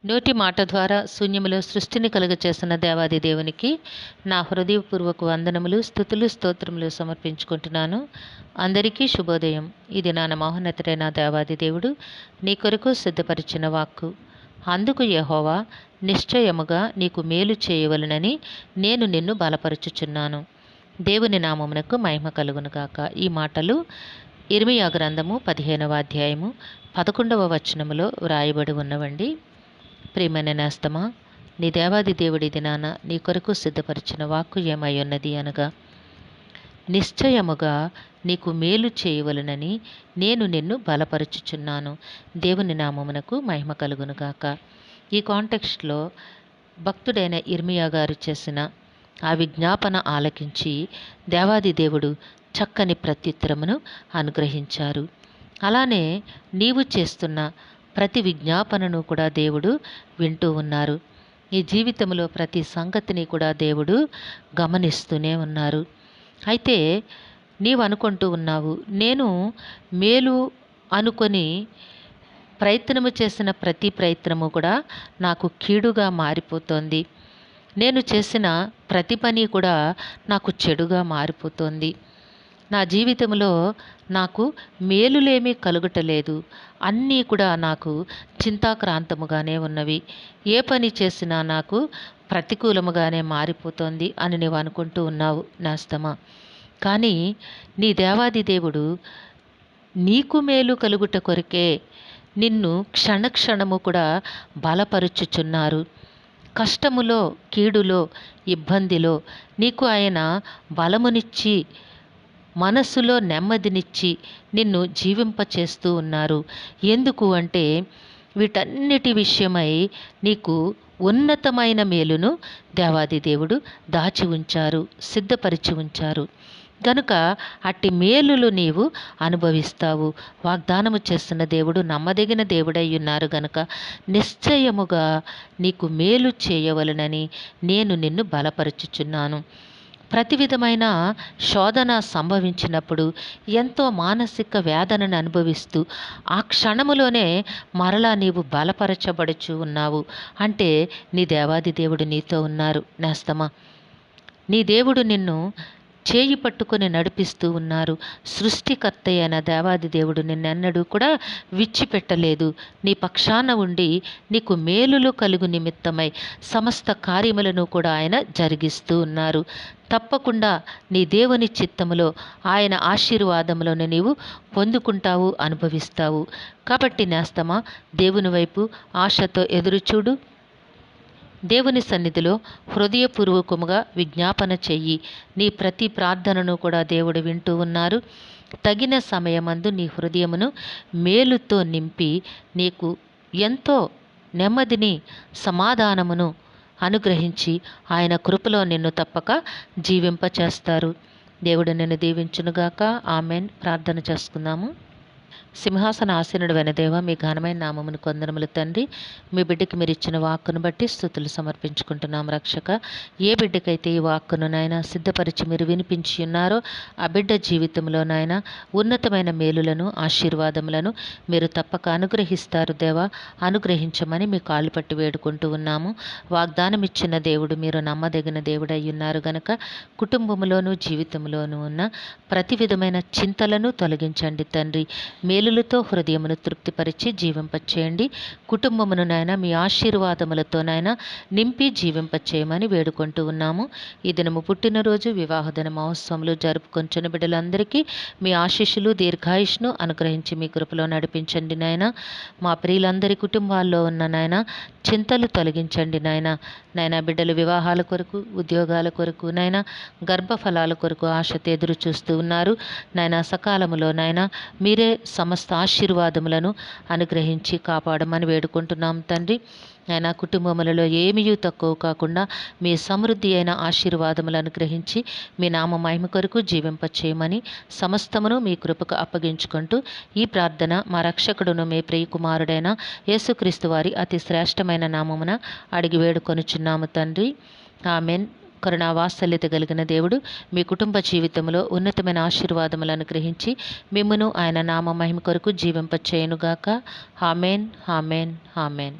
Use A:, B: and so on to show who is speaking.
A: నోటి మాట ద్వారా శూన్యములో సృష్టిని కలుగచేసిన దేవాది దేవునికి నా హృదయపూర్వక వందనములు, స్తుతులు, స్తోత్రములు సమర్పించుకుంటున్నాను. అందరికీ శుభోదయం. ఇది నా మహోన్నతుడైన దేవాది దేవుడు నీ కొరకు సిద్ధపరిచిన వాక్కు. అందుకు యెహోవా, నిశ్చయముగా నీకు మేలు చేయవలెనని నేను నిన్ను బలపరుచుచున్నాను. దేవుని నామమునకు మహిమ కలుగునుగాక. ఈ మాటలు ఇర్మీయా గ్రంథము 15వ అధ్యాయము 11వ వచనములో వ్రాయబడి ఉన్నవండి. ప్రియమైన నేస్తమా, నీ దేవాది దేవుడి దినాన నీ కొరకు సిద్ధపరిచిన వాక్కు ఏమై ఉన్నది అనగా, నిశ్చయముగా నీకు మేలు చేయవలెనని నేను నిన్ను బలపరుచుచున్నాను. దేవుని నామమునకు మహిమ కలుగునుగాక. ఈ కాంటెక్స్ట్లో భక్తుడైన ఇర్మీయా గారు చేసిన ఆ విజ్ఞాపన ఆలకించి దేవాది దేవుడు చక్కని ప్రత్యుత్తరమును అనుగ్రహించారు. అలానే నీవు చేస్తున్న ప్రతి విజ్ఞాపనను కూడా దేవుడు వింటూ ఉన్నారు. ఈ జీవితంలో ప్రతి సంగతిని కూడా దేవుడు గమనిస్తూనే ఉన్నారు. అయితే నీవు అనుకుంటూ ఉన్నావు, నేను మేలు అనుకొని ప్రయత్నము చేసిన ప్రతి ప్రయత్నము కూడా నాకు కీడుగా మారిపోతోంది. నేను చేసిన ప్రతి పని కూడా నాకు చెడుగా మారిపోతోంది. నా జీవితంలో నాకు మేలులేమీ కలుగటలేదు. అన్నీ కూడా నాకు చింతాక్రాంతముగానే ఉన్నవి. ఏ పని చేసినా నాకు ప్రతికూలముగానే మారిపోతోంది అని నీవు అనుకుంటూ ఉన్నావు నేస్తమా. కానీ నీ దేవాది దేవుడు నీకు మేలు కలుగుట కొరకే నిన్ను క్షణక్షణము కూడా బలపరుచుచున్నారు. కష్టములో, కీడులో, ఇబ్బందిలో నీకు ఆయన బలమునిచ్చి, మనస్సులో నెమ్మదినిచ్చి నిన్ను జీవింపచేస్తూ ఉన్నారు. ఎందుకు అంటే, వీటన్నిటి విషయమై నీకు ఉన్నతమైన మేలును దేవాది దేవుడు దాచి ఉంచారు, సిద్ధపరిచి ఉంచారు. కనుక అట్టి మేలులు నీవు అనుభవిస్తావు. వాగ్దానము చేస్తున్న దేవుడు నమ్మదగిన దేవుడై ఉన్నారు గనుక నిశ్చయముగా నీకు మేలు చేయవలెనని నేను నిన్ను బలపరుచుచున్నాను. ప్రతి విధమైన శోధన సంభవించినప్పుడు ఎంతో మానసిక వేదనను అనుభవిస్తూ ఆ క్షణములోనే మరలా నీవు బలపరచబడుచు ఉన్నావు. అంటే నీ దేవాది దేవుడు నీతో ఉన్నారు నేస్తమా. నీ దేవుడు నిన్ను చేయి పట్టుకొని నడిపిస్తూ ఉన్నారు. సృష్టికర్త అయిన దేవాది దేవుడు నిన్నెన్నడూ కూడా విడిచిపెట్టలేదు. నీ పక్షాన ఉండి నీకు మేలులు కలుగు నిమిత్తమై సమస్త కార్యములను కూడా ఆయన జరిగిస్తూ ఉన్నారు. తప్పకుండా నీ దేవుని చిత్తములో ఆయన ఆశీర్వాదములను నీవు పొందుకుంటావు, అనుభవిస్తావు. కాబట్టి నేస్తమా, దేవుని వైపు ఆశతో ఎదురుచూడు. దేవుని సన్నిధిలో హృదయపూర్వకముగా విజ్ఞాపన చెయ్యి. నీ ప్రతి ప్రార్థనను కూడా దేవుడు వింటూ ఉన్నారు. తగిన సమయమందు నీ హృదయమును మేలుతో నింపి నీకు ఎంతో నెమ్మదిని, సమాధానమును అనుగ్రహించి ఆయన కృపలో నిన్ను తప్పక జీవింపచేస్తారు. దేవుడు నిన్ను దీవించునుగాక. ఆమెన్. ప్రార్థన చేసుకుందాము. సింహాసన ఆసీనుడు వెనదేవ, మీ ఘనమైన నామమును కొందనములు తండ్రి. మీ బిడ్డకి మీరు ఇచ్చిన వాక్కును బట్టి స్తుతులు సమర్పించుకుంటున్నాం రక్షక. ఏ బిడ్డకైతే ఈ వాక్కును నాయన సిద్ధపరిచి మీరు వినిపించి ఉన్నారో ఆ బిడ్డ జీవితంలో నాయన ఉన్నతమైన మేలులను, ఆశీర్వాదములను మీరు తప్పక అనుగ్రహిస్తారు దేవా. అనుగ్రహించమని మీ కాళ్ళు పట్టి వేడుకుంటూ ఉన్నాము. వాగ్దానం ఇచ్చిన దేవుడు మీరు నమ్మదగిన దేవుడై ఉన్నారు గనక కుటుంబంలోనూ జీవితంలోనూ ఉన్న ప్రతి విధమైన చింతలను తొలగించండి తండ్రి. మేలులతో హృదయమును తృప్తిపరిచి జీవింపచేయండి. కుటుంబమును నాయన మీ ఆశీర్వాదములతో నాయన నింపి జీవింపచేయమని వేడుకుంటూ ఉన్నాము. ఈ దినము పుట్టినరోజు, వివాహ దిన మహోత్సవములు జరుపుకొంచున్న బిడ్డలందరికీ మీ ఆశీస్సులు, దీర్ఘాయుష్ను అనుగ్రహించి మీ కృపలో నడిపించండి నాయన. మా ప్రియులందరి కుటుంబాల్లో ఉన్న నాయన చింతలు తొలగించండి నాయన. నాయన బిడ్డలు వివాహాల కొరకు, ఉద్యోగాల కొరకు, నాయన గర్భఫలాల కొరకు ఆశతో ఎదురు చూస్తూ ఉన్నారు. నాయన సకాలములో నాయన మీరే సమస్త ఆశీర్వాదములను అనుగ్రహించి కాపాడమని వేడుకుంటున్నాం తండ్రి. ఆయన కుటుంబములలో ఏమీ తక్కువ కాకుండా మీ సమృద్ధి అయిన ఆశీర్వాదములు అనుగ్రహించి మీ నామ మహిమ కొరకు జీవింపచేయమని సమస్తమును మీ కృపకు అప్పగించుకుంటూ ఈ ప్రార్థన మా రక్షకుడును మీ ప్రియ కుమారుడైన యేసుక్రీస్తు వారి అతి శ్రేష్టమైన నామమున అడిగి వేడుకొనుచున్నాము తండ్రి. ఆమెన్. కరుణా వాత్సల్యత కలిగిన దేవుడు మీ కుటుంబ జీవితంలో ఉన్నతమైన ఆశీర్వాదములను గ్రహించి మిమ్మును ఆయన నామ మహిమ కొరకు జీవింపచేయునుగాక. ఆమేన్, ఆమేన్, ఆమేన్.